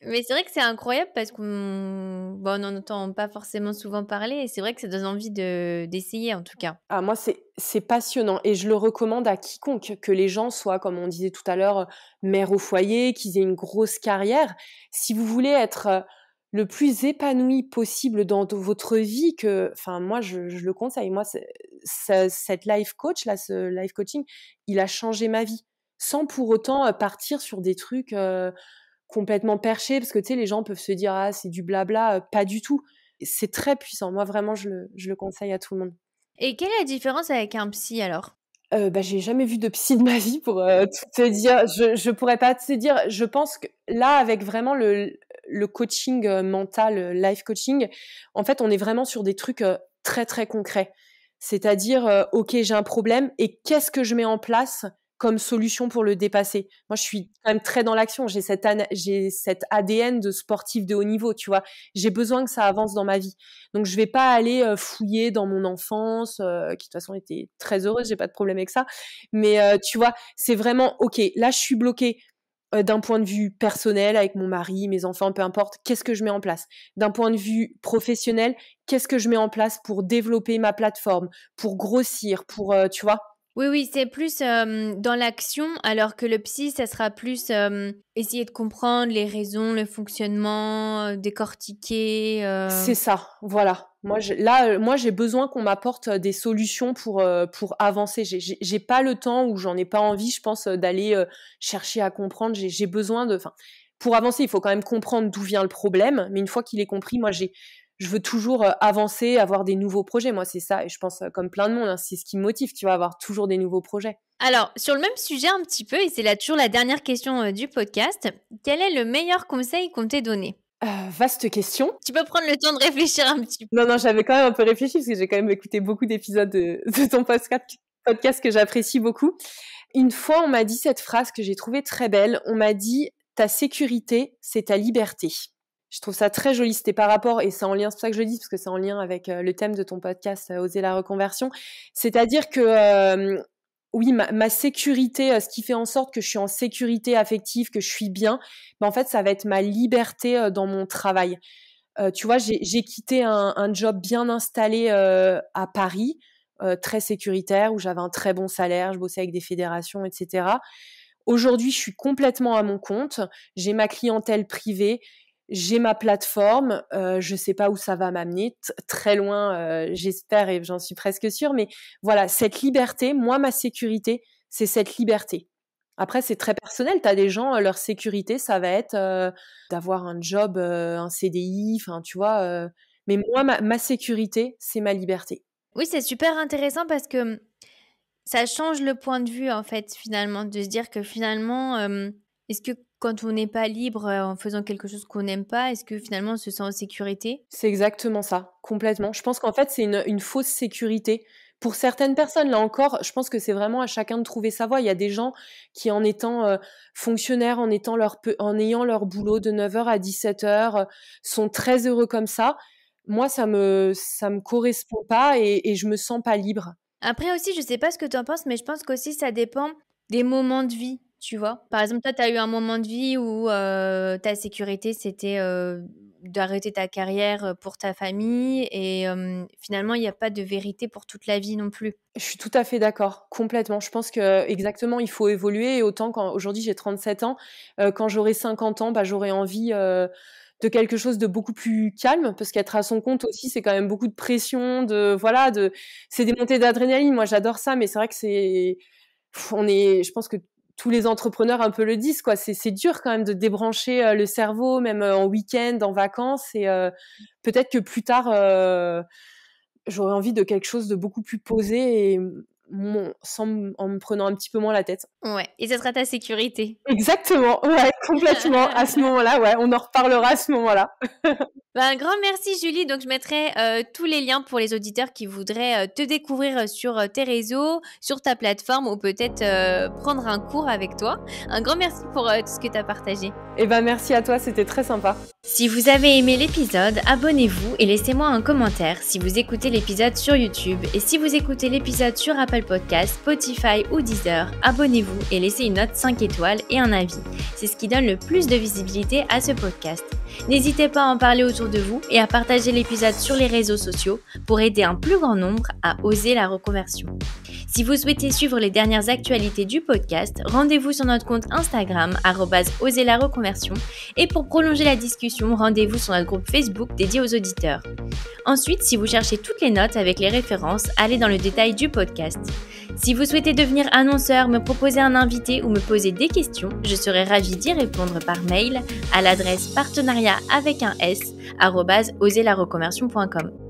[SPEAKER 1] Mais c'est vrai que c'est incroyable parce on n'en entend pas forcément souvent parler et c'est vrai que ça donne envie d'essayer en tout cas.
[SPEAKER 2] Ah, moi, c'est passionnant, et je le recommande à quiconque, que les gens soient, comme on disait tout à l'heure, mère au foyer, qu'ils aient une grosse carrière. Si vous voulez être le plus épanoui possible dans votre vie, enfin, moi, je le conseille. Moi, cette life coach là, ce life coaching, il a changé ma vie, sans pour autant partir sur des trucs complètement perchés, parce que tu sais, les gens peuvent se dire ah, c'est du blabla, pas du tout. C'est très puissant. Moi, vraiment, je le conseille à tout le monde.
[SPEAKER 1] Et quelle est la différence avec un psy alors?
[SPEAKER 2] Bah, j'ai jamais vu de psy de ma vie, pour tout te dire. Je pourrais pas te dire. Je pense que là, avec vraiment le coaching mental, life coaching, en fait, on est vraiment sur des trucs très, très concrets. C'est-à-dire, OK, j'ai un problème, et qu'est-ce que je mets en place comme solution pour le dépasser? Moi, je suis quand même très dans l'action. J'ai cet ADN de sportif de haut niveau, tu vois? J'ai besoin que ça avance dans ma vie. Donc, je vais pas aller fouiller dans mon enfance, qui de toute façon était très heureuse, j'ai pas de problème avec ça. Mais tu vois, c'est vraiment OK. Là, je suis bloquée d'un point de vue personnel avec mon mari, mes enfants, peu importe. Qu'est-ce que je mets en place? D'un point de vue professionnel, qu'est-ce que je mets en place pour développer ma plateforme, pour grossir, pour tu vois?
[SPEAKER 1] Oui, c'est plus dans l'action, alors que le psy, ça sera plus essayer de comprendre les raisons, le fonctionnement, décortiquer.
[SPEAKER 2] C'est ça, voilà. Moi, j'ai besoin qu'on m'apporte des solutions pour avancer. J'ai pas le temps, ou j'en ai pas envie, je pense, d'aller chercher à comprendre. J'ai besoin enfin, pour avancer, il faut quand même comprendre d'où vient le problème. Mais une fois qu'il est compris, moi, je veux toujours avancer, avoir des nouveaux projets. Moi, c'est ça, et je pense comme plein de monde, hein, c'est ce qui me motive, tu vois, avoir toujours des nouveaux projets.
[SPEAKER 1] Alors, sur le même sujet un petit peu, et c'est là toujours la dernière question du podcast, quel est le meilleur conseil qu'on t'ait donné?
[SPEAKER 2] Vaste question.
[SPEAKER 1] Tu peux prendre le temps de réfléchir un petit peu.
[SPEAKER 2] Non, j'avais quand même un peu réfléchi, parce que j'ai quand même écouté beaucoup d'épisodes de ton podcast que j'apprécie beaucoup. Une fois, on m'a dit cette phrase que j'ai trouvée très belle. On m'a dit: ta sécurité, c'est ta liberté. Je trouve ça très joli. C'était par rapport, et c'est en lien, c'est pour ça que je le dis, parce que c'est en lien avec le thème de ton podcast, Oser la reconversion. C'est-à-dire que oui, ma sécurité, ce qui fait en sorte que je suis en sécurité affective, que je suis bien, ben en fait, ça va être ma liberté dans mon travail. Tu vois, j'ai quitté un job bien installé à Paris, très sécuritaire, où j'avais un très bon salaire, je bossais avec des fédérations, etc. Aujourd'hui, je suis complètement à mon compte. J'ai ma clientèle privée, j'ai ma plateforme. Je sais pas où ça va m'amener, très loin, j'espère, et j'en suis presque sûre. Mais voilà, cette liberté, moi, ma sécurité, c'est cette liberté. Après, c'est très personnel. Tu as des gens, leur sécurité, ça va être d'avoir un job, un CDI, enfin, tu vois. Mais moi, ma sécurité, c'est ma liberté.
[SPEAKER 1] Oui, c'est super intéressant parce que ça change le point de vue, en fait, finalement, de se dire que finalement, est-ce que quand on n'est pas libre en faisant quelque chose qu'on n'aime pas, est-ce que finalement on se sent en sécurité?
[SPEAKER 2] C'est exactement ça, complètement. Je pense qu'en fait, c'est une fausse sécurité. Pour certaines personnes, là encore, je pense que c'est vraiment à chacun de trouver sa voie. Il y a des gens qui, en étant fonctionnaires, en ayant leur boulot de 9h à 17h, sont très heureux comme ça. Moi, ça me correspond pas, et je me sens pas libre.
[SPEAKER 1] Après aussi, je sais pas ce que tu en penses, mais je pense qu'aussi ça dépend des moments de vie, tu vois? Par exemple, toi, tu as eu un moment de vie où ta sécurité, c'était d'arrêter ta carrière pour ta famille et finalement, il n'y a pas de vérité pour toute la vie non plus.
[SPEAKER 2] Je suis tout à fait d'accord, complètement. Je pense que exactement, il faut évoluer, et autant quand aujourd'hui j'ai 37 ans, quand j'aurai 50 ans, bah, j'aurai envie de quelque chose de beaucoup plus calme, parce qu'être à son compte aussi, c'est quand même beaucoup de pression, c'est des montées d'adrénaline. Moi, j'adore ça, mais c'est vrai que je pense que tous les entrepreneurs un peu le disent, quoi. C'est dur quand même de débrancher le cerveau, même en week-end, en vacances. Et peut-être que plus tard, j'aurais envie de quelque chose de beaucoup plus posé et en me prenant un petit peu moins la tête.
[SPEAKER 1] Ouais, et ça sera ta sécurité.
[SPEAKER 2] Exactement, ouais, complètement. À ce moment-là, ouais, on en reparlera à ce moment-là.
[SPEAKER 1] Un grand merci Julie. Donc je mettrai tous les liens pour les auditeurs qui voudraient te découvrir sur tes réseaux, sur ta plateforme ou peut-être prendre un cours avec toi. Un grand merci pour tout ce que tu as partagé.
[SPEAKER 2] Et merci à toi, c'était très sympa.
[SPEAKER 1] Si vous avez aimé l'épisode, abonnez-vous et laissez-moi un commentaire si vous écoutez l'épisode sur YouTube. Et si vous écoutez l'épisode sur Apple Podcasts, Spotify ou Deezer, abonnez-vous et laissez une note 5 étoiles et un avis. C'est ce qui donne le plus de visibilité à ce podcast. N'hésitez pas à en parler autour de vous et à partager l'épisode sur les réseaux sociaux pour aider un plus grand nombre à oser la reconversion. Si vous souhaitez suivre les dernières actualités du podcast, rendez-vous sur notre compte Instagram @oserlareconversion et pour prolonger la discussion, rendez-vous sur notre groupe Facebook dédié aux auditeurs. Ensuite, si vous cherchez toutes les notes avec les références, allez dans le détail du podcast. Si vous souhaitez devenir annonceur, me proposer un invité ou me poser des questions, je serai ravie d'y répondre par mail à l'adresse partenariat@oserlareconversion.com.